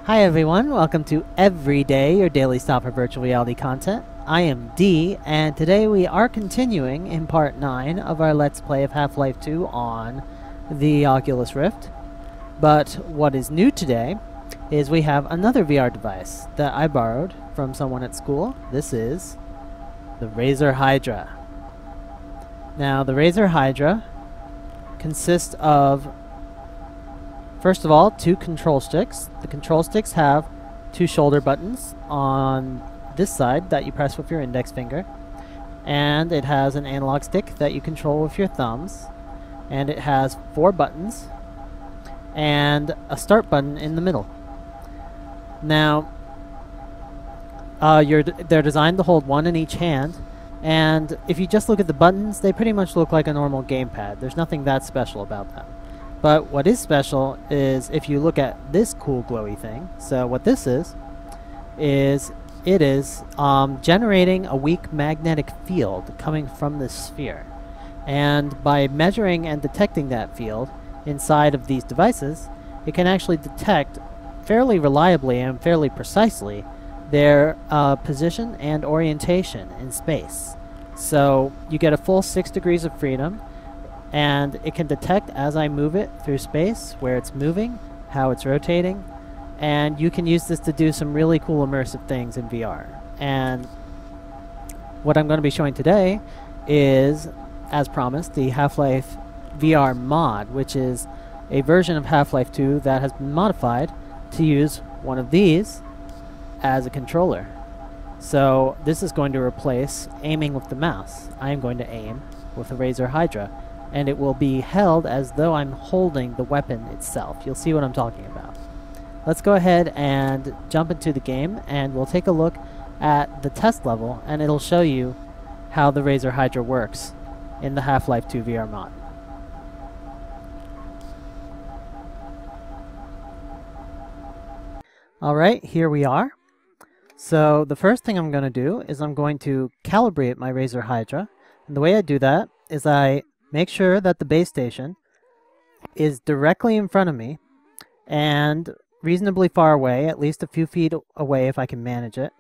Hi everyone, welcome to Everyday, your daily stop for virtual reality content. I am D, and today we are continuing in part 9 of our Let's Play of Half-Life 2 on the Oculus Rift. But what is new today is we have another VR device that I borrowed from someone at school. This is the Razer Hydra. Now, the Razer Hydra consists of, first of all, 2 control sticks. The control sticks have 2 shoulder buttons on this side that you press with your index finger. And it has an analog stick that you control with your thumbs. And it has 4 buttons and a start button in the middle. Now, they're designed to hold 1 in each hand. And if you just look at the buttons, they pretty much look like a normal gamepad. There's nothing that special about them. But what is special is if you look at this cool glowy thing. So what this is it is generating a weak magnetic field coming from this sphere. And by measuring and detecting that field inside of these devices, it can actually detect fairly reliably and fairly precisely their position and orientation in space. So you get a full 6 degrees of freedom, and it can detect as I move it through space, where it's moving, how it's rotating, and you can use this to do some really cool immersive things in VR. And what I'm going to be showing today is, as promised, the Half-Life VR mod, which is a version of Half-Life 2 that has been modified to use one of these as a controller. So this is going to replace aiming with the mouse. I am going to aim with the Razer Hydra, and it will be held as though I'm holding the weapon itself. You'll see what I'm talking about. Let's go ahead and jump into the game, and we'll take a look at the test level, and it'll show you how the Razer Hydra works in the Half-Life 2 VR mod. Alright, here we are. So the first thing I'm going to do is I'm going to calibrate my Razer Hydra. And the way I do that is I make sure that the base station is directly in front of me and reasonably far away, at least a few feet away if I can manage it.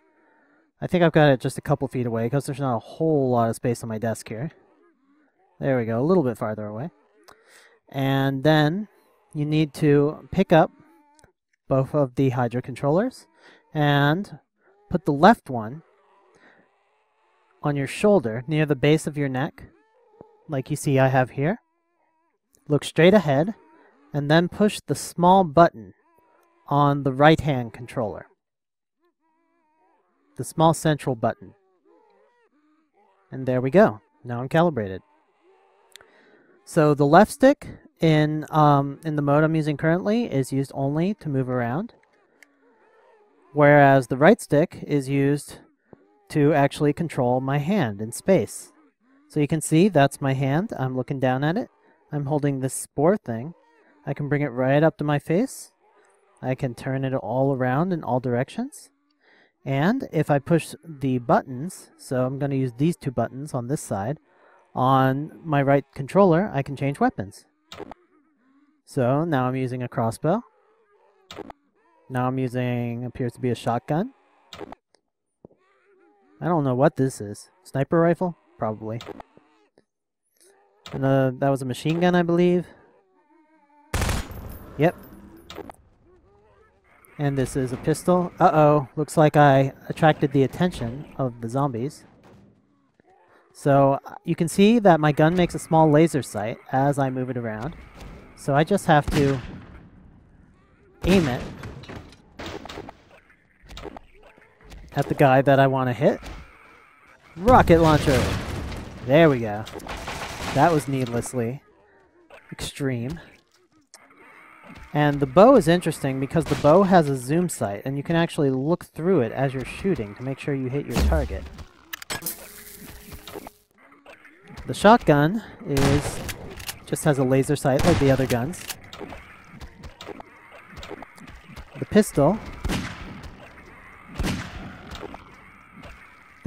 I think I've got it just a couple feet away because there's not a whole lot of space on my desk here. There we go, a little bit farther away. And then you need to pick up both of the Hydra controllers and put the left one on your shoulder near the base of your neck, like you see I have here. Look straight ahead, and then push the small button on the right-hand controller. The small central button. And there we go. Now I'm calibrated. So the left stick in the mode I'm using currently is used only to move around, whereas the right stick is used to actually control my hand in space. So you can see that's my hand. I'm looking down at it. I'm holding this spore thing. I can bring it right up to my face. I can turn it all around in all directions. And if I push the buttons, so I'm going to use these 2 buttons on this side, on my right controller, I can change weapons. So now I'm using a crossbow. Now I'm using, appears to be a shotgun. I don't know what this is. Sniper rifle? Probably. And that was a machine gun, I believe. Yep. And this is a pistol. Uh-oh, looks like I attracted the attention of the zombies. So you can see that my gun makes a small laser sight as I move it around. So I just have to aim it at the guy that I want to hit. Rocket launcher! There we go. That was needlessly extreme. And the bow is interesting because the bow has a zoom sight, and you can actually look through it as you're shooting to make sure you hit your target. The shotgun just has a laser sight like the other guns. The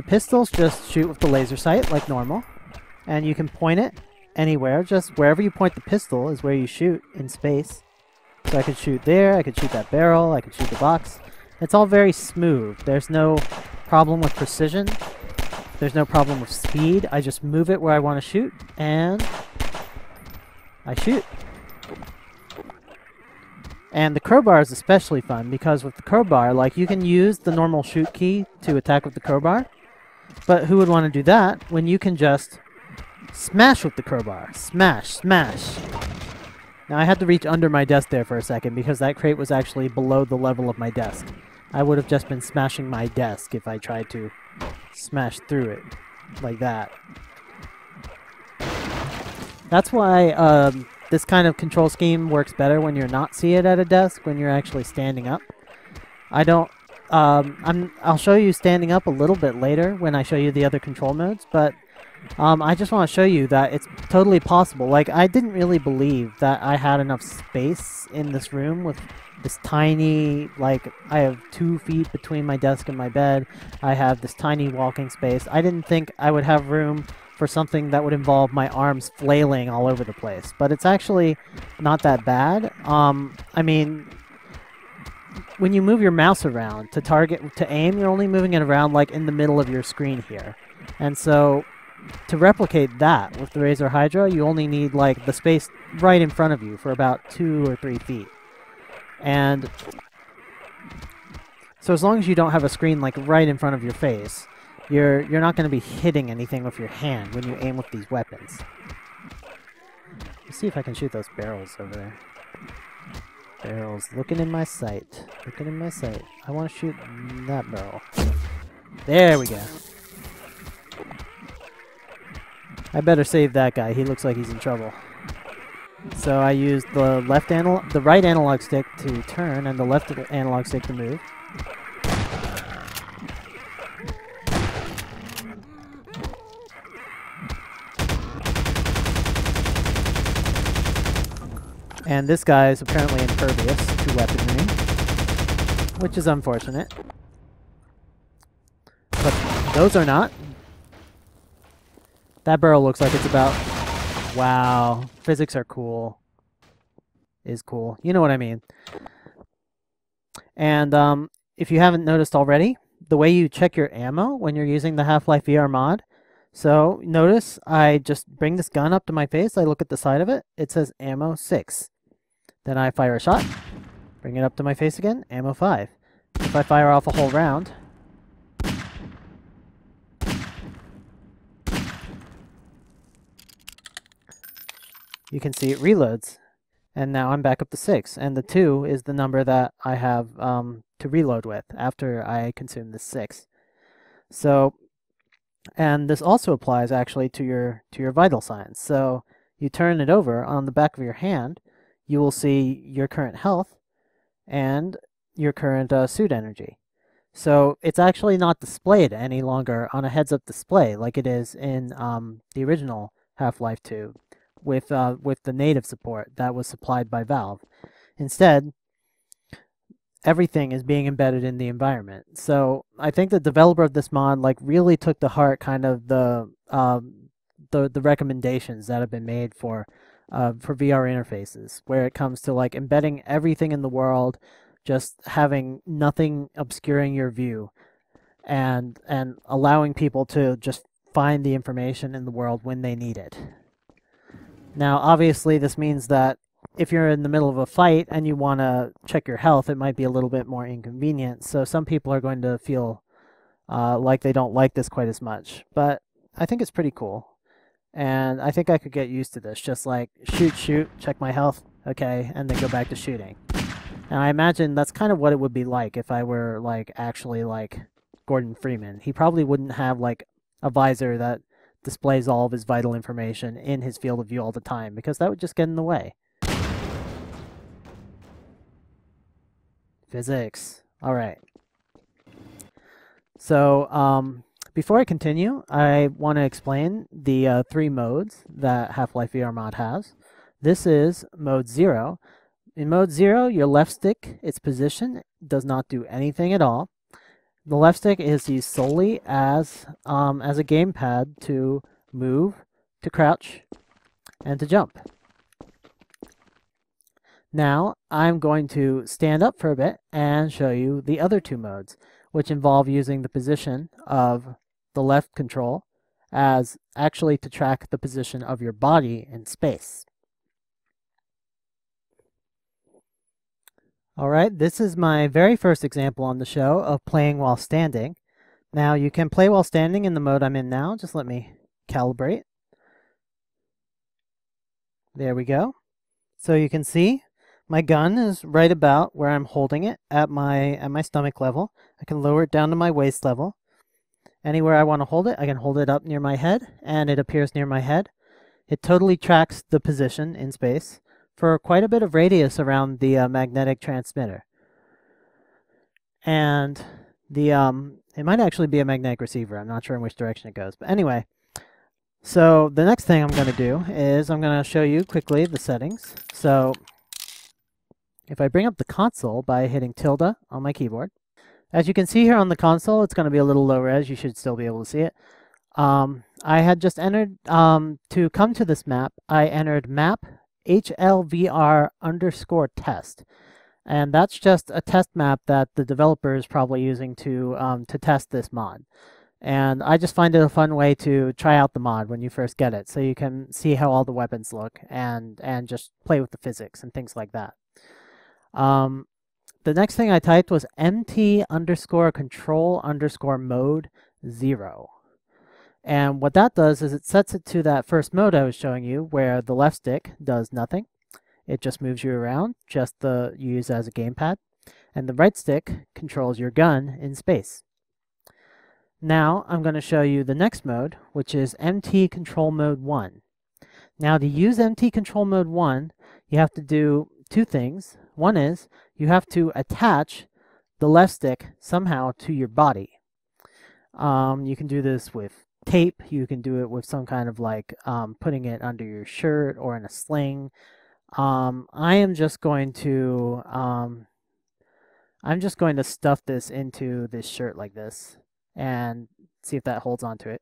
pistols just shoot with the laser sight like normal, and you can point it anywhere. Just wherever you point the pistol is where you shoot in space. So I could shoot there, I could shoot that barrel, I could shoot the box. It's all very smooth. There's no problem with precision. There's no problem with speed. I just move it where I want to shoot, and I shoot. And the crowbar is especially fun because with the crowbar, like, you can use the normal shoot key to attack with the crowbar, but who would want to do that when you can just smash with the crowbar? Smash, smash. Now I had to reach under my desk there for a second because that crate was actually below the level of my desk. I would have just been smashing my desk if I tried to smash through it like that. That's why this kind of control scheme works better when you're not seated at a desk, when you're actually standing up. I'll show you standing up a little bit later when I show you the other control modes, but I just want to show you that it's totally possible. Like, I didn't really believe that I had enough space in this room with this tiny, like, I have 2 feet between my desk and my bed. I have this tiny walking space. I didn't think I would have room for something that would involve my arms flailing all over the place. But it's actually not that bad. I mean, when you move your mouse around to aim, you're only moving it around like in the middle of your screen here. And so to replicate that with the Razer Hydra, you only need like the space right in front of you for about 2 or 3 feet. And so as long as you don't have a screen like right in front of your face, you're not going to be hitting anything with your hand when you aim with these weapons. Let's see if I can shoot those barrels over there. Barrels, looking in my sight. Looking in my sight. I want to shoot that barrel. There we go. I better save that guy. He looks like he's in trouble. So I used the right analog stick to turn and the left analog stick to move. And this guy is apparently impervious to weaponry, which is unfortunate. But those are not. That barrel looks like it's about... Wow. Physics are cool. Is cool. You know what I mean. And if you haven't noticed already, the way you check your ammo when you're using the Half-Life VR mod. So notice I just bring this gun up to my face. I look at the side of it. It says ammo 6. Then I fire a shot. Bring it up to my face again. Ammo 5. If I fire off a whole round... you can see it reloads. And now I'm back up to 6. And the 2 is the number that I have to reload with after I consume the 6. So, and this also applies actually to your vital signs. So you turn it over on the back of your hand, you will see your current health and your current suit energy. So it's actually not displayed any longer on a heads-up display like it is in the original Half-Life 2 with the native support that was supplied by Valve. Instead, everything is being embedded in the environment. So I think the developer of this mod like really took to heart kind of the recommendations that have been made for VR interfaces, where it comes to like embedding everything in the world, just having nothing obscuring your view, and allowing people to just find the information in the world when they need it. Now, obviously, this means that if you're in the middle of a fight and you want to check your health, it might be a little bit more inconvenient. So some people are going to feel like they don't like this quite as much. But I think it's pretty cool. And I think I could get used to this. Just like shoot, check my health, okay, and then go back to shooting. And I imagine that's kind of what it would be like if I were like actually like Gordon Freeman. He probably wouldn't have like a visor that displays all of his vital information in his field of view all the time, because that would just get in the way. Physics. Alright. So, before I continue, I want to explain the 3 modes that Half-Life VR mod has. This is mode 0. In mode 0, your left stick, its position, does not do anything at all. The left stick is used solely as a gamepad to move, to crouch, and to jump. Now I'm going to stand up for a bit and show you the other two modes, which involve using the position of the left control as actually to track the position of your body in space. Alright, this is my very first example on the show of playing while standing. Now you can play while standing in the mode I'm in now. Just let me calibrate. There we go. So you can see my gun is right about where I'm holding it at my stomach level. I can lower it down to my waist level. Anywhere I want to hold it, I can hold it up near my head, and it appears near my head. It totally tracks the position in space for quite a bit of radius around the magnetic transmitter. And the it might actually be a magnetic receiver. I'm not sure in which direction it goes. But anyway, so the next thing I'm going to do is I'm going to show you quickly the settings. So if I bring up the console by hitting tilde on my keyboard, as you can see here on the console, it's going to be a little low res. You should still be able to see it. I had just entered, to come to this map, I entered map HLVR_test. And that's just a test map that the developer is probably using to test this mod. And I just find it a fun way to try out the mod when you first get it, so you can see how all the weapons look and just play with the physics and things like that. The next thing I typed was mt_control_mode 0. And what that does is it sets it to that first mode I was showing you, where the left stick does nothing. It just moves you around, just you use it as a gamepad. And the right stick controls your gun in space. Now I'm going to show you the next mode, which is MT Control Mode 1. Now to use MT Control Mode 1, you have to do two things. One is you have to attach the left stick somehow to your body. You can do this with tape. You can do it with some kind of like putting it under your shirt or in a sling. I'm just going to stuff this into this shirt like this and see if that holds onto it.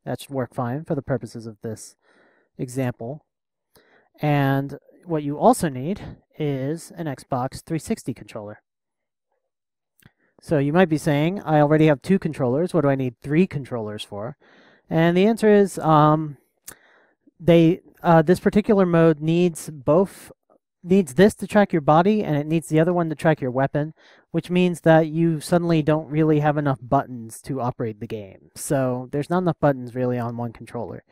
That should work fine for the purposes of this example. And what you also need is an Xbox 360 controller. So you might be saying, I already have 2 controllers. What do I need 3 controllers for? And the answer is, this particular mode needs this to track your body, and it needs the other one to track your weapon, which means that you suddenly don't really have enough buttons to operate the game. So there's not enough buttons really on one controller.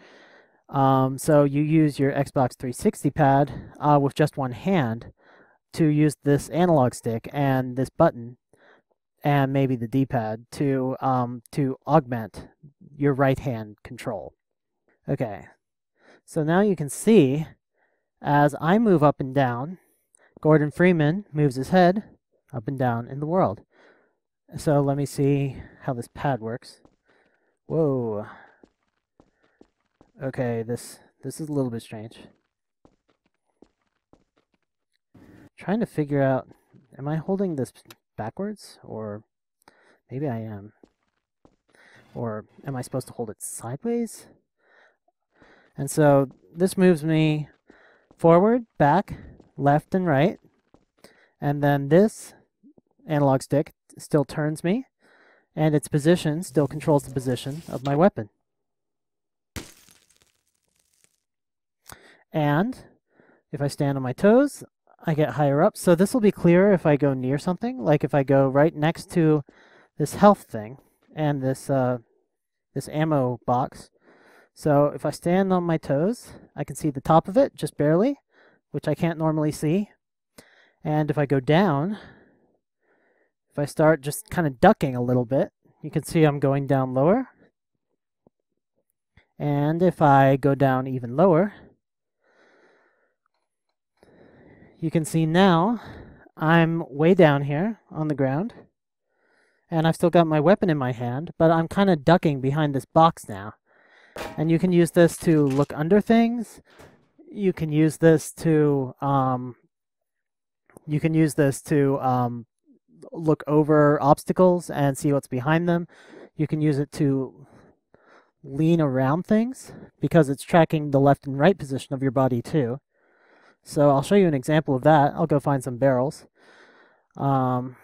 So you use your Xbox 360 pad with just one hand to use this analog stick and this button and maybe the D-pad to augment your right hand control. Okay, so now you can see as I move up and down, Gordon Freeman moves his head up and down in the world. So let me see how this pad works. Whoa. Okay, this is a little bit strange. Trying to figure out, am I holding this backwards? Or maybe I am. Or am I supposed to hold it sideways? And so this moves me forward, back, left, and right. And then this analog stick still turns me, and its position still controls the position of my weapon. And if I stand on my toes, I get higher up. So this will be clearer if I go near something, like if I go right next to this health thing and this ammo box. So if I stand on my toes, I can see the top of it, just barely, which I can't normally see. And if I go down, if I start just kind of ducking a little bit, you can see I'm going down lower. And if I go down even lower, you can see now I'm way down here on the ground. And I've still got my weapon in my hand, but I'm kind of ducking behind this box now. And you can use this to look under things. You can use this to look over obstacles and see what's behind them. You can use it to lean around things because it's tracking the left and right position of your body too. So I'll show you an example of that. I'll go find some barrels. Did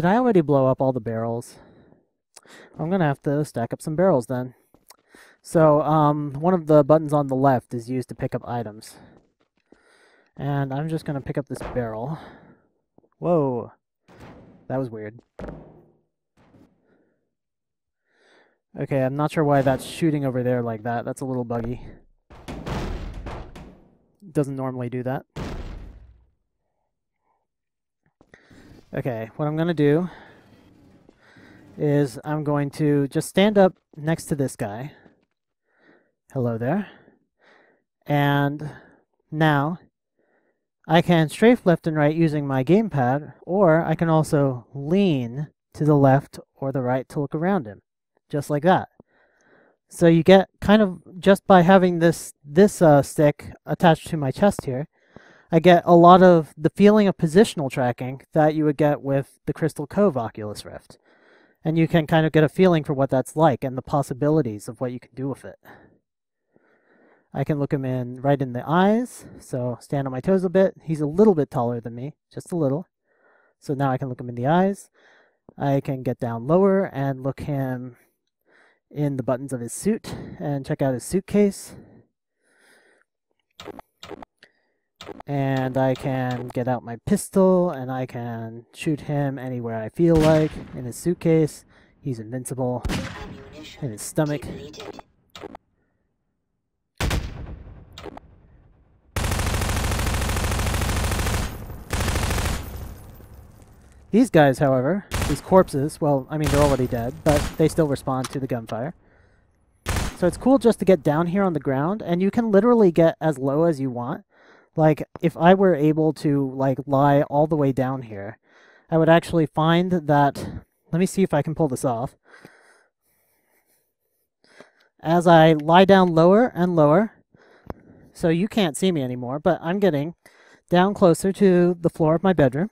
I already blow up all the barrels? I'm going to have to stack up some barrels then. So one of the buttons on the left is used to pick up items. And I'm just going to pick up this barrel. Whoa. That was weird. Okay, I'm not sure why that's shooting over there like that. That's a little buggy. Doesn't normally do that. Okay, what I'm going to do is I'm going to just stand up next to this guy. Hello there. And now I can strafe left and right using my gamepad, or I can also lean to the left or the right to look around him, just like that. So you get kind of, just by having this stick attached to my chest here, I get a lot of the feeling of positional tracking that you would get with the Crystal Cove Oculus Rift. And you can kind of get a feeling for what that's like and the possibilities of what you can do with it. I can look him right in the eyes, so stand on my toes a bit. He's a little bit taller than me, just a little. So now I can look him in the eyes. I can get down lower and look him in the buttons of his suit and check out his suitcase. And I can get out my pistol and I can shoot him anywhere I feel like. In his suitcase, he's invincible. In his stomach. These guys, however, these corpses, well, I mean, they're already dead, but they still respond to the gunfire. So it's cool just to get down here on the ground, and you can literally get as low as you want. Like, if I were able to, like, lie all the way down here, I would actually find that... Let me see if I can pull this off. As I lie down lower and lower, so you can't see me anymore, but I'm getting down closer to the floor of my bedroom.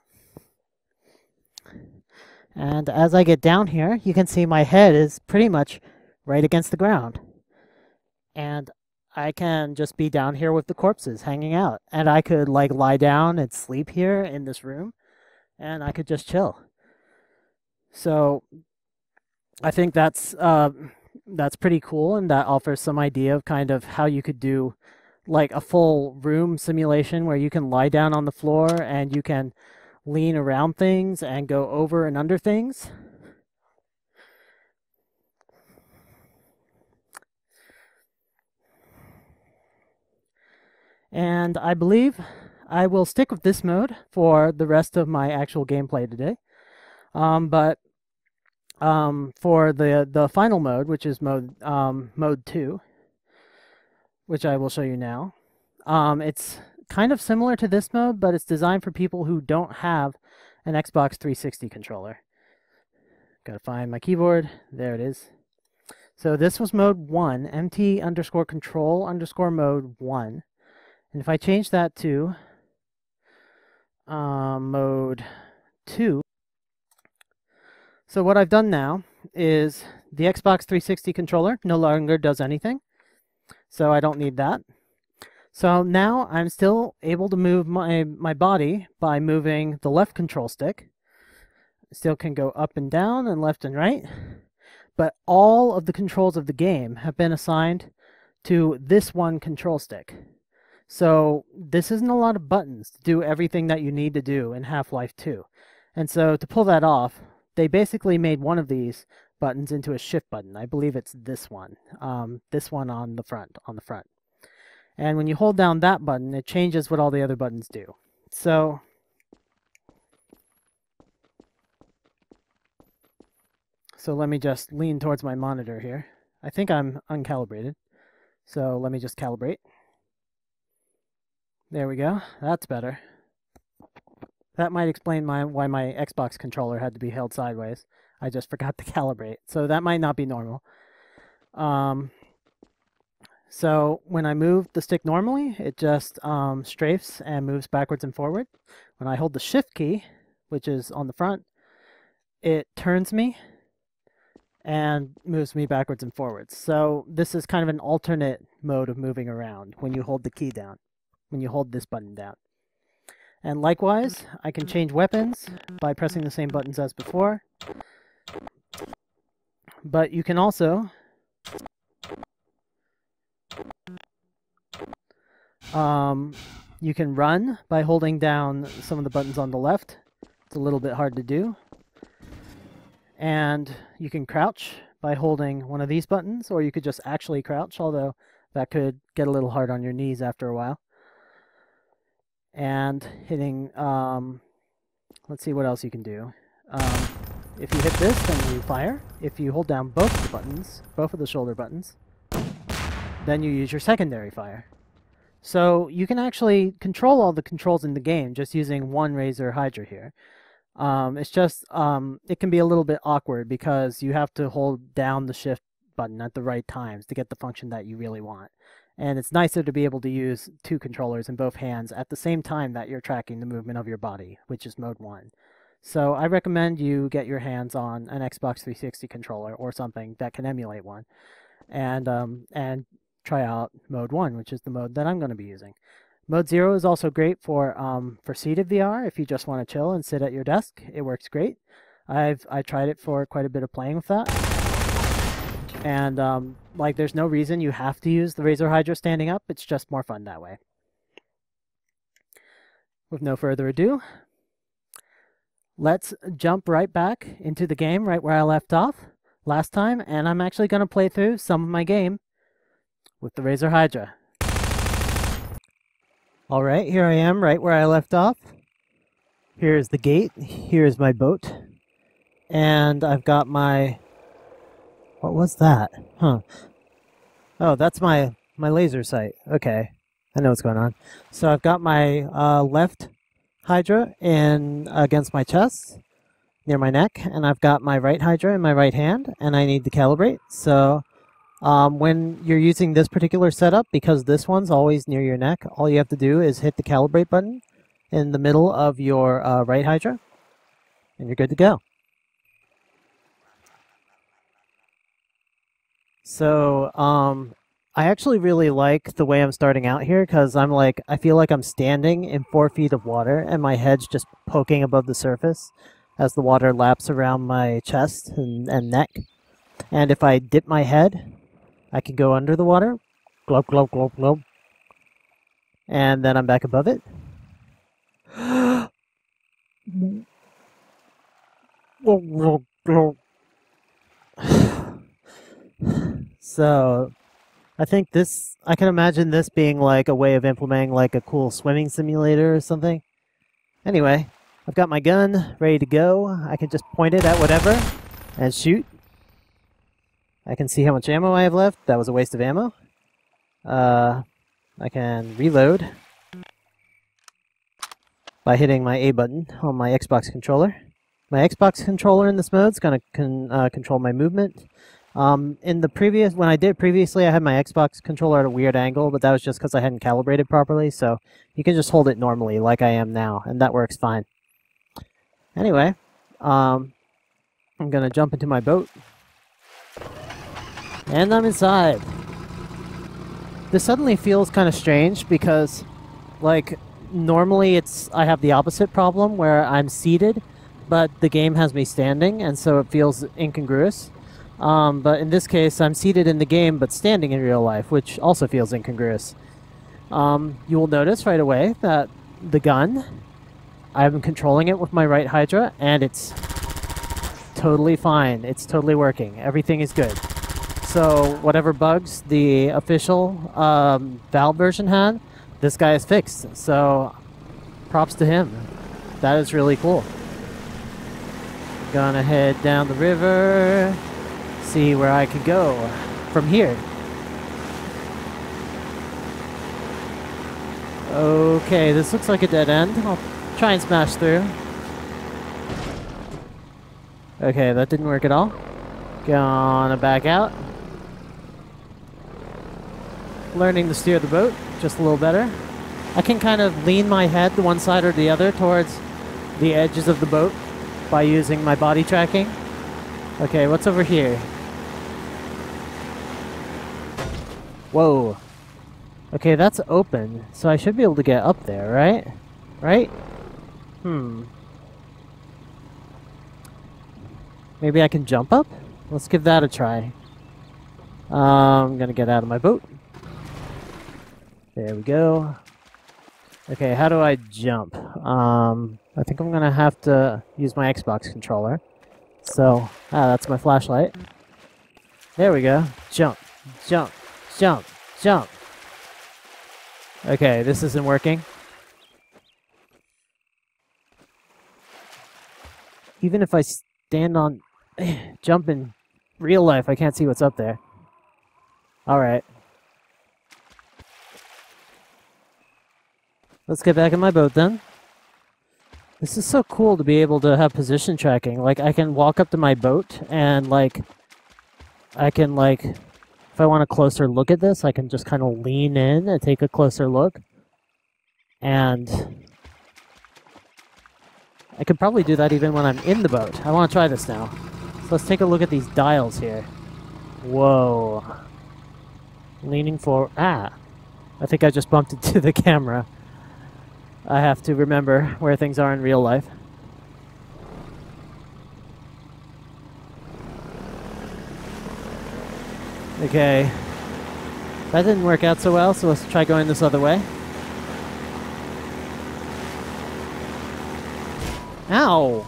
And as I get down here, you can see my head is pretty much right against the ground. And I can just be down here with the corpses hanging out. And I could like lie down and sleep here in this room. And I could just chill. So I think that's pretty cool. And that offers some idea of kind of how you could do like a full room simulation where you can lie down on the floor and you can lean around things and go over and under things. And I believe I will stick with this mode for the rest of my actual gameplay today. But for the final mode, which is mode 2, which I will show you now, it's kind of similar to this mode, but it's designed for people who don't have an Xbox 360 controller. Gotta find my keyboard. There it is. So this was mode 1, mt_control_mode 1. And if I change that to mode 2, so what I've done now is the Xbox 360 controller no longer does anything. So I don't need that. So now I'm still able to move my body by moving the left control stick. Still can go up and down and left and right. But all of the controls of the game have been assigned to this one control stick. So this isn't a lot of buttons to do everything that you need to do in Half-Life 2. And so to pull that off, they basically made one of these buttons into a shift button. I believe it's this one on the front. And when you hold down that button, it changes what all the other buttons do. So let me just lean towards my monitor here. I think I'm uncalibrated. So let me just calibrate. There we go. That's better. That might explain why my Xbox controller had to be held sideways. I just forgot to calibrate. So that might not be normal. So when I move the stick normally, it just strafes and moves backwards and forward. When I hold the shift key, which is on the front, it turns me and moves me backwards and forwards. So this is kind of an alternate mode of moving around when you hold the key down. when you hold this button down. And likewise, I can change weapons by pressing the same buttons as before. But you can also you can run by holding down some of the buttons on the left. It's a little bit hard to do. And you can crouch by holding one of these buttons, or you could just actually crouch, although that could get a little hard on your knees after a while. And hitting, let's see what else you can do. If you hit this, then you fire. If you hold down both the buttons, both of the shoulder buttons, then you use your secondary fire. So you can actually control all the controls in the game just using one Razer Hydra here. It's just, it can be a little bit awkward because you have to hold down the shift button at the right times to get the function that you really want. And it's nicer to be able to use two controllers in both hands at the same time that you're tracking the movement of your body, which is mode 1. So I recommend you get your hands on an Xbox 360 controller or something that can emulate one, and try out mode 1, which is the mode that I'm going to be using. Mode 0 is also great for seated VR if you just want to chill and sit at your desk. It works great. I tried it for quite a bit of playing with that. And like, there's no reason you have to use the Razer Hydra standing up. It's just more fun that way. With no further ado, let's jump right back into the game right where I left off last time, and I'm actually going to play through some of my game with the Razer Hydra. Alright, here I am right where I left off. Here's the gate, here's my boat, and I've got my... What was that? Huh. Oh, that's my laser sight. Okay, I know what's going on. So I've got my left Hydra in against my chest, near my neck, and I've got my right Hydra in my right hand, and I need to calibrate. So when you're using this particular setup, because this one's always near your neck, all you have to do is hit the calibrate button in the middle of your right Hydra, and you're good to go. So, I actually really like the way I'm starting out here, because I feel like I'm standing in 4 feet of water, and my head's just poking above the surface as the water laps around my chest and neck. And if I dip my head, I can go under the water, glub, glub, glub, glub, and then I'm back above it. So, I think I can imagine this being like a way of implementing like a cool swimming simulator or something. Anyway, I've got my gun ready to go. I can just point it at whatever and shoot. I can see how much ammo I have left. That was a waste of ammo. I can reload by hitting my A button on my Xbox controller. My Xbox controller in this mode is going to control my movement. When I did previously, I had my Xbox controller at a weird angle, but that was just because I hadn't calibrated properly, so you can just hold it normally like I am now, and that works fine. Anyway, I'm going to jump into my boat. And I'm inside. This suddenly feels kind of strange because, like, normally I have the opposite problem where I'm seated, but the game has me standing, and so it feels incongruous. But in this case, I'm seated in the game, but standing in real life, which also feels incongruous. You will notice right away that the gun, I'm controlling it with my right Hydra, and it's totally fine. It's totally working. Everything is good. So whatever bugs the official Valve version had, this guy is fixed. So props to him. That is really cool. Gonna head down the river, see where I can go from here. Okay, this looks like a dead end. I'll try and smash through. Okay, that didn't work at all. Gonna back out. Learning to steer the boat just a little better. I can kind of lean my head to one side or the other towards the edges of the boat by using my body tracking. Okay, what's over here? Whoa. Okay, that's open, so I should be able to get up there, right? Right? Maybe I can jump up? Let's give that a try. I'm gonna get out of my boat. There we go. Okay, how do I jump? I think I'm gonna have to use my Xbox controller. So, that's my flashlight. There we go. Jump, jump, jump, jump. Okay, this isn't working. Even if I stand on jump in real life, I can't see what's up there. Alright. Let's get back in my boat then. This is so cool to be able to have position tracking. Like, I can walk up to my boat and, like, I can, like, if I want a closer look at this, I can just kind of lean in and take a closer look. And I could probably do that even when I'm in the boat. I want to try this now. So let's take a look at these dials here. Whoa. Leaning forward. I think I just bumped into the camera. I have to remember where things are in real life. Okay. That didn't work out so well, so let's try going this other way. Ow!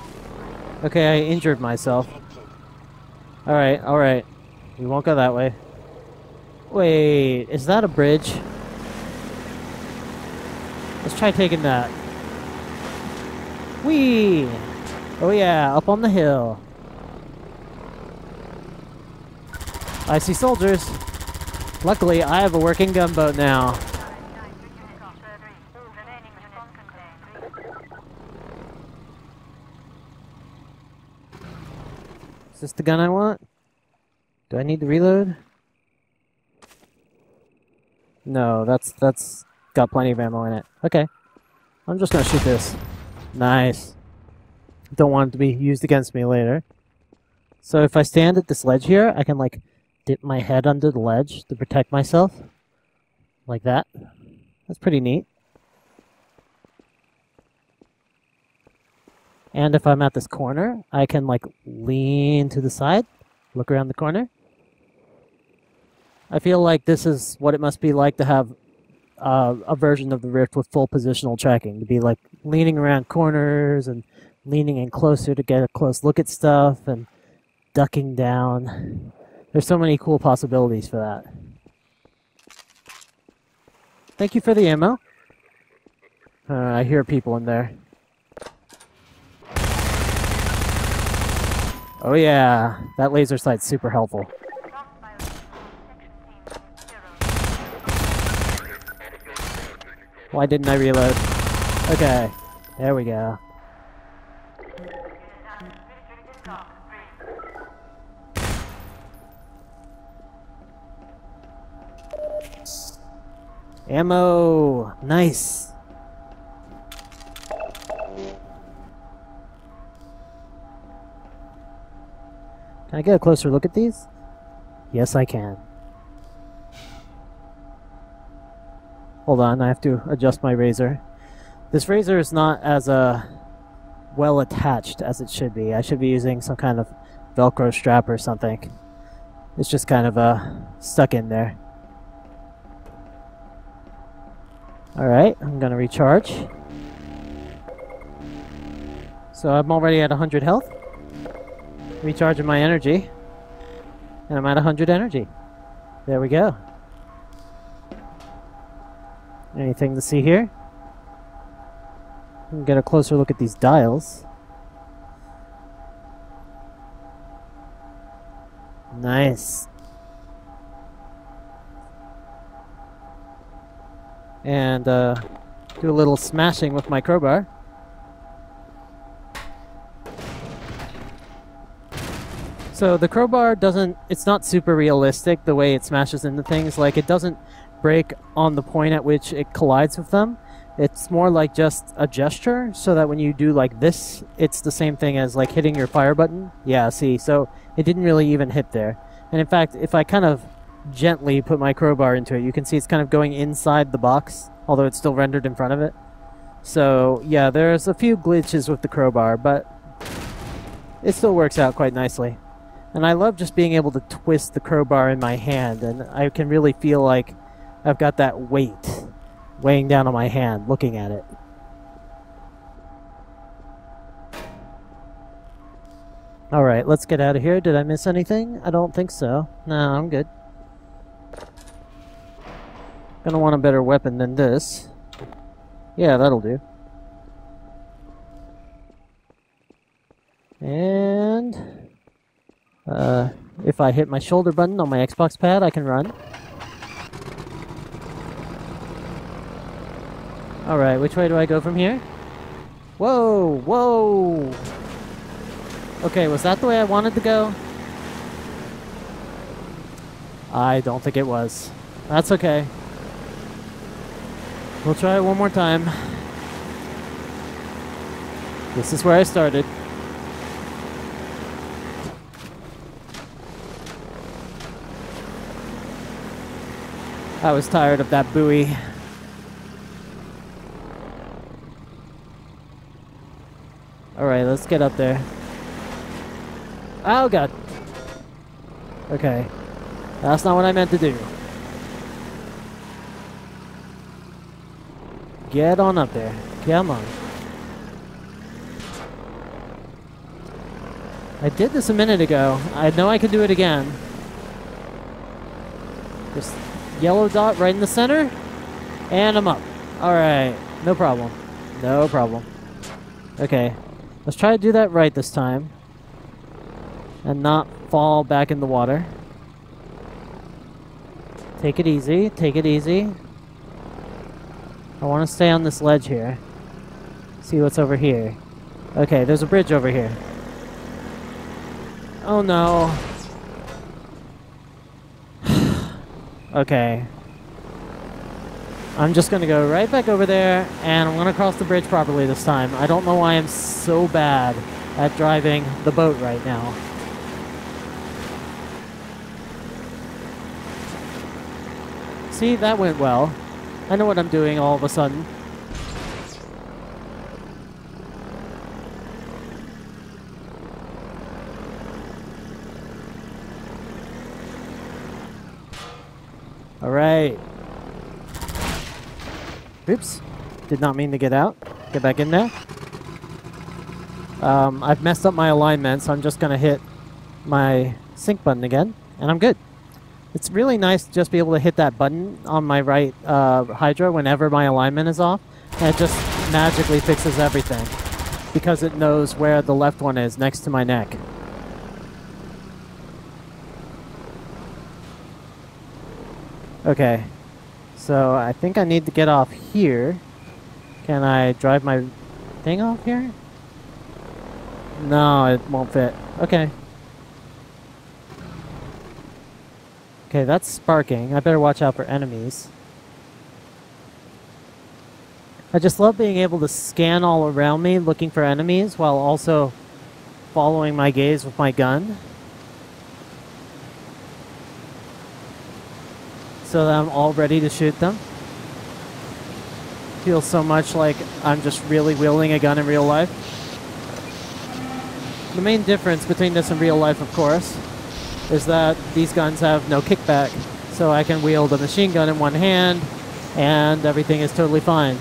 Okay, I injured myself. Alright, alright. We won't go that way. Wait, is that a bridge? Let's try taking that. Whee! Oh yeah, up on the hill. I see soldiers. Luckily, I have a working gunboat now. Is this the gun I want? Do I need to reload? No, that's got plenty of ammo in it. Okay. I'm just gonna shoot this. Nice. Don't want it to be used against me later. So if I stand at this ledge here, I can like dip my head under the ledge to protect myself. Like that. That's pretty neat. And if I'm at this corner, I can like lean to the side, look around the corner. I feel like this is what it must be like to have a version of the Rift with full positional tracking. To be like leaning around corners and leaning in closer to get a close look at stuff and ducking down. There's so many cool possibilities for that. Thank you for the ammo. I hear people in there. Oh yeah, that laser sight's super helpful. Why didn't I reload? Okay, there we go. Ammo! Nice! Can I get a closer look at these? Yes, I can. Hold on, I have to adjust my Razer. This Razer is not as well attached as it should be. I should be using some kind of Velcro strap or something. It's just kind of stuck in there. Alright, I'm gonna recharge. So I'm already at 100 health. Recharging my energy. And I'm at 100 energy. There we go. Anything to see here? We can get a closer look at these dials. Nice. And do a little smashing with my crowbar. So the crowbar doesn't, it's not super realistic the way it smashes into things. Like, it doesn't break on the point at which it collides with them. It's more like just a gesture, so that when you do like this, it's the same thing as like hitting your fire button. Yeah, see, so it didn't really even hit there. And in fact, if I kind of gently put my crowbar into it. You can see it's kind of going inside the box, although it's still rendered in front of it. So yeah, there's a few glitches with the crowbar, but it still works out quite nicely. And I love just being able to twist the crowbar in my hand, and I can really feel like I've got that weight weighing down on my hand looking at it. Alright, let's get out of here. Did I miss anything? I don't think so. No, I'm good. Gonna want a better weapon than this. Yeah, that'll do. And if I hit my shoulder button on my Xbox pad, I can run. Alright, which way do I go from here? Whoa! Whoa! Okay, was that the way I wanted to go? I don't think it was. That's okay. We'll try it one more time. This is where I started. I was tired of that buoy. Alright, let's get up there. Oh god. Okay. That's not what I meant to do. Get on up there. Come on. I did this a minute ago. I know I can do it again. Just yellow dot right in the center. And I'm up. Alright. No problem. No problem. Okay. Let's try to do that right this time. And not fall back in the water. Take it easy. Take it easy. I want to stay on this ledge here. See what's over here. Okay, there's a bridge over here. Oh no. Okay. I'm just going to go right back over there, and I'm going to cross the bridge properly this time. I don't know why I'm so bad at driving the boat right now. See, that went well. I know what I'm doing all of a sudden. Alright. Oops. Did not mean to get out. Get back in there. I've messed up my alignment, so I'm just going to hit my sync button again, and I'm good. It's really nice to just be able to hit that button on my right Hydra whenever my alignment is off, and it just magically fixes everything because it knows where the left one is next to my neck. Okay, so I think I need to get off here. Can I drive my thing off here? No, it won't fit. Okay. Okay, that's sparking. I better watch out for enemies. I just love being able to scan all around me looking for enemies while also following my gaze with my gun. So that I'm all ready to shoot them. Feels so much like I'm just really wielding a gun in real life. The main difference between this and real life, of course, is that these guns have no kickback. So I can wield a machine gun in one hand and everything is totally fine.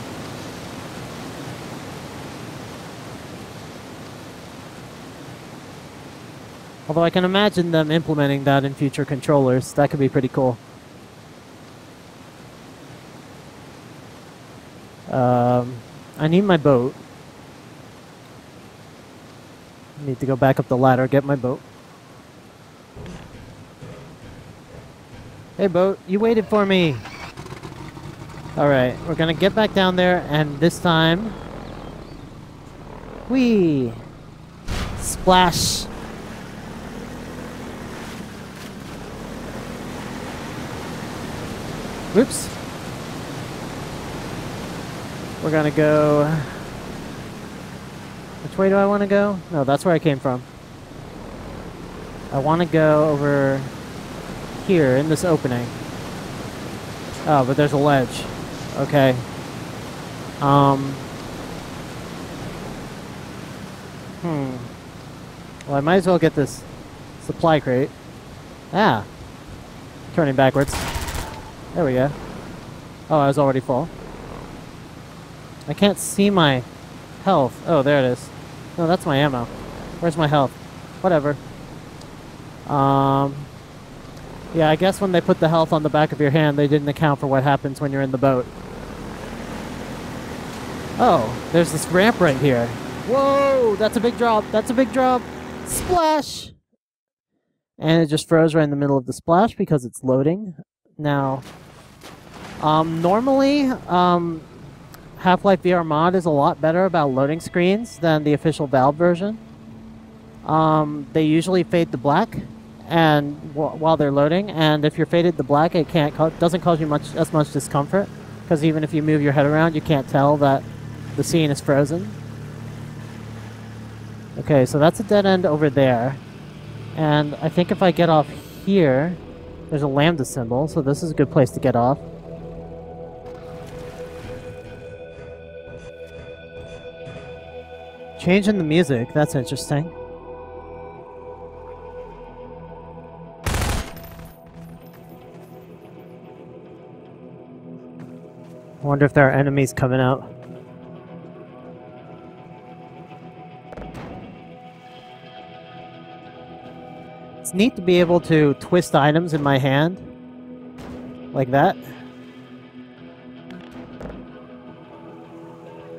Although I can imagine them implementing that in future controllers. That could be pretty cool. I need my boat. I need to go back up the ladder, get my boat. Hey boat, you waited for me. Alright, we're gonna get back down there, and this time... Whee! Splash! Whoops. We're gonna go... Which way do I want to go? No, that's where I came from. I want to go over here in this opening. Oh, but there's a ledge. Okay. Well, I might as well get this supply crate. Ah. Turning backwards. There we go. Oh, I was already full. I can't see my health. Oh, there it is. No, that's my ammo. Where's my health? Whatever. Yeah, I guess when they put the health on the back of your hand, they didn't account for what happens when you're in the boat. Oh, there's this ramp right here. Whoa, that's a big drop. That's a big drop. Splash! And it just froze right in the middle of the splash because it's loading. Now, normally, Half-Life VR Mod is a lot better about loading screens than the official Valve version. They usually fade to black and while they're loading, and if you're faded to black, it doesn't cause you as much discomfort, because even if you move your head around, you can't tell that the scene is frozen. Okay, so that's a dead end over there, and I think if I get off here, there's a lambda symbol, so this is a good place to get off. Changing the music, that's interesting. I wonder if there are enemies coming out. It's neat to be able to twist items in my hand. Like that.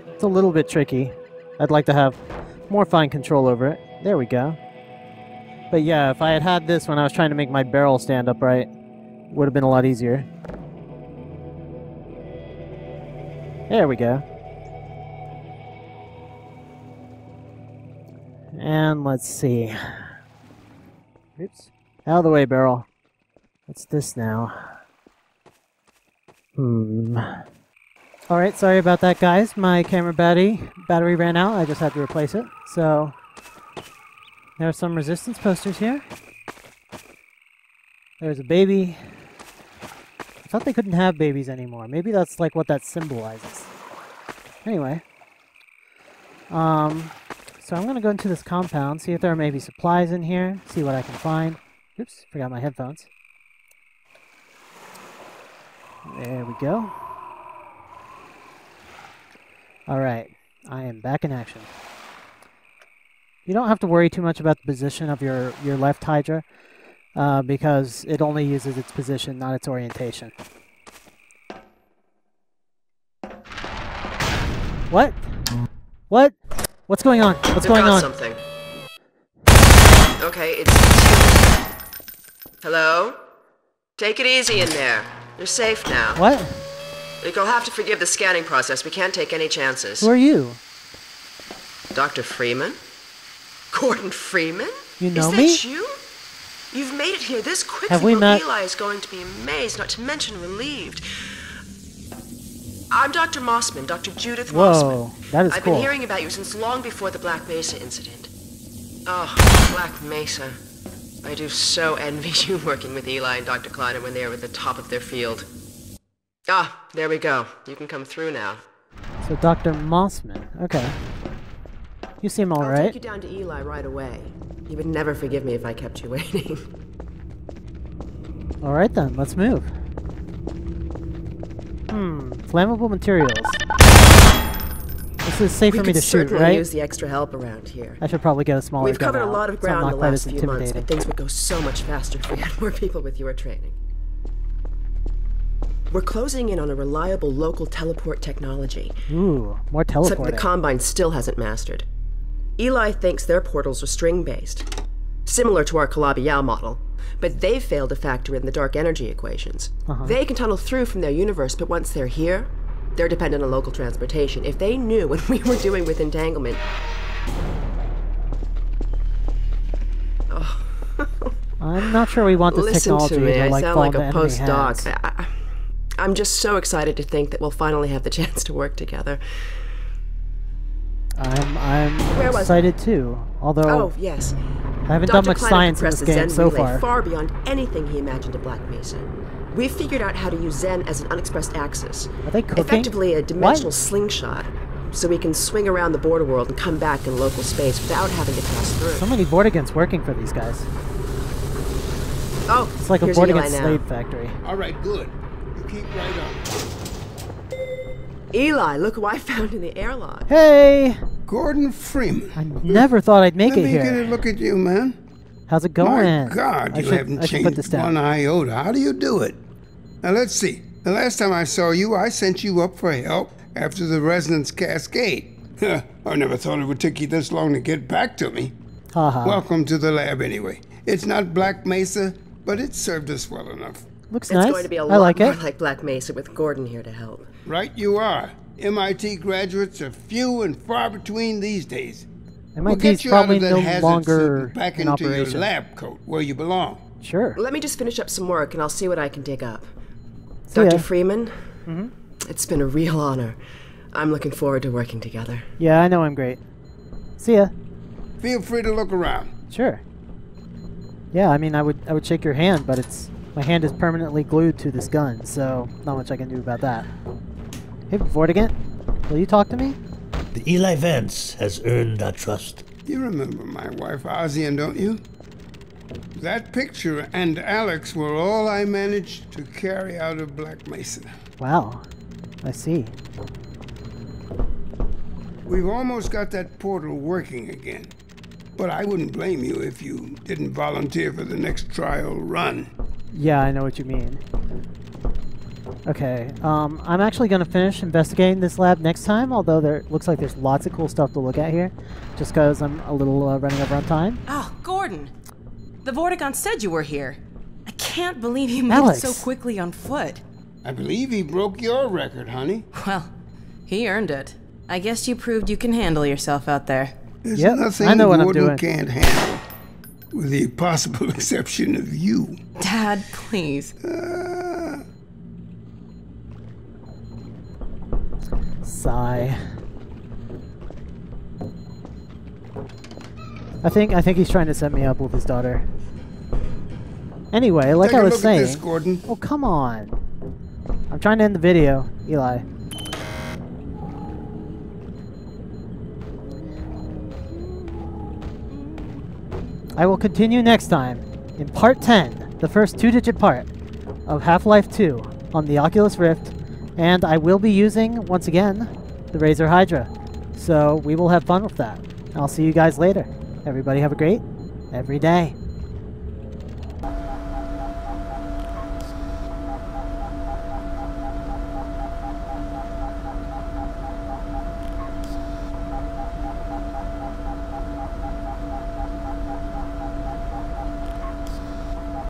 It's a little bit tricky. I'd like to have more fine control over it. There we go. But yeah, if I had had this when I was trying to make my barrel stand upright, it would have been a lot easier. There we go. And let's see. Oops. Out of the way, barrel. What's this now? Alright, sorry about that, guys. My camera battery ran out. I just had to replace it. So, there are some resistance posters here. There's a baby. I thought they couldn't have babies anymore. Maybe that's like what that symbolizes. Anyway. So I'm gonna go into this compound, see if there are maybe supplies in here, see what I can find. Oops, forgot my headphones. There we go. Alright, I am back in action. You don't have to worry too much about the position of your left Hydra, because it only uses its position, not its orientation. What? What? What's going on? What's going on? Something. Okay, it's... Hello? Take it easy in there. You're safe now. What? You'll have to forgive the scanning process. We can't take any chances. Who are you? Dr. Freeman? Gordon Freeman? You know me? Is that you? You've made it here this quickly. Have we met? Eli is going to be amazed, not to mention relieved. I'm Dr. Mossman, Dr. Judith Mossman. Whoa, that is I've cool. been hearing about you since long before the Black Mesa incident. Oh, Black Mesa. I do so envy you working with Eli and Dr. Kleiner when they were at the top of their field. Ah, there we go. You can come through now. So Dr. Mossman, okay. You seem alright. I'll take you down to Eli right away. He would never forgive me if I kept you waiting. Alright then, let's move. Flammable materials. This is safe for me to shoot, right? We use the extra help around here. I should probably get a smaller gun. We've covered a lot of ground in the last few months, intimidating. but things would go so much faster if we had more people with your training. We're closing in on a reliable local teleport technology. Ooh, more teleporting. Something the Combine still hasn't mastered. Eli thinks their portals are string-based, similar to our Calabi-Yau model, but they've failed to factor in the dark energy equations. They can tunnel through from their universe, but once they're here, they're dependent on local transportation. If they knew what we were doing with entanglement... Oh. I'm not sure we want this technology to like fall into enemy hands. I sound like a postdoc. I'm just so excited to think that we'll finally have the chance to work together. I'm excited too, although... Oh, yes. I haven't done much science in this game so far. Far beyond anything he imagined at Black Mesa. We've figured out how to use Zen as an unexpressed axis. Are they cooking? Effectively a dimensional slingshot, so we can swing around the border world and come back in local space without having to pass through. So many Vortigaunts working for these guys. Oh, it's like a Vortigaunt slave factory. All right, good. You keep right on. Eli, look who I found in the airlock. Hey! Gordon Freeman. I never thought I'd make it here. Let me get a look at you, man. How's it going? My God, you haven't changed one iota. How do you do it? Now, let's see. The last time I saw you, I sent you up for help after the resonance cascade. I never thought it would take you this long to get back to me. Welcome to the lab, anyway. It's not Black Mesa, but it served us well enough. Looks nice. It's going to be a lot more like Black Mesa with Gordon here to help. Right you are. MIT graduates are few and far between these days. MIT's probably no longer back in into operation. Your lab coat where you belong. Sure. Let me just finish up some work and I'll see what I can dig up. Dr. Freeman, it's been a real honor. I'm looking forward to working together. Yeah, I know I'm great. See ya. Feel free to look around. Sure. Yeah, I mean, I would shake your hand, but my hand is permanently glued to this gun, so not much I can do about that. Hey, Vortigaunt, will you talk to me? The Eli Vance has earned our trust. You remember my wife, Ozian, don't you? That picture and Alex were all I managed to carry out of Black Mesa. Wow. I see. We've almost got that portal working again. But I wouldn't blame you if you didn't volunteer for the next trial run. Yeah, I know what you mean. Okay, I'm actually going to finish investigating this lab next time, although there looks like there's lots of cool stuff to look at here, just because I'm a little running over on time. Oh, Gordon! The Vortigaunt said you were here. I can't believe you made it so quickly on foot. I believe he broke your record, honey. Well, he earned it. I guess you proved you can handle yourself out there. There's nothing I know what Gordon I'm doing. can't handle, with the possible exception of you. Dad, please. Sigh. I think he's trying to set me up with his daughter. Anyway, like I was saying. Take a look at this, Gordon. Oh, come on. I'm trying to end the video, Eli. I will continue next time in part 10, the first 2-digit part of Half-Life 2 on the Oculus Rift, and I will be using, once again, the Razer Hydra. So we will have fun with that. I'll see you guys later. Everybody have a great every day.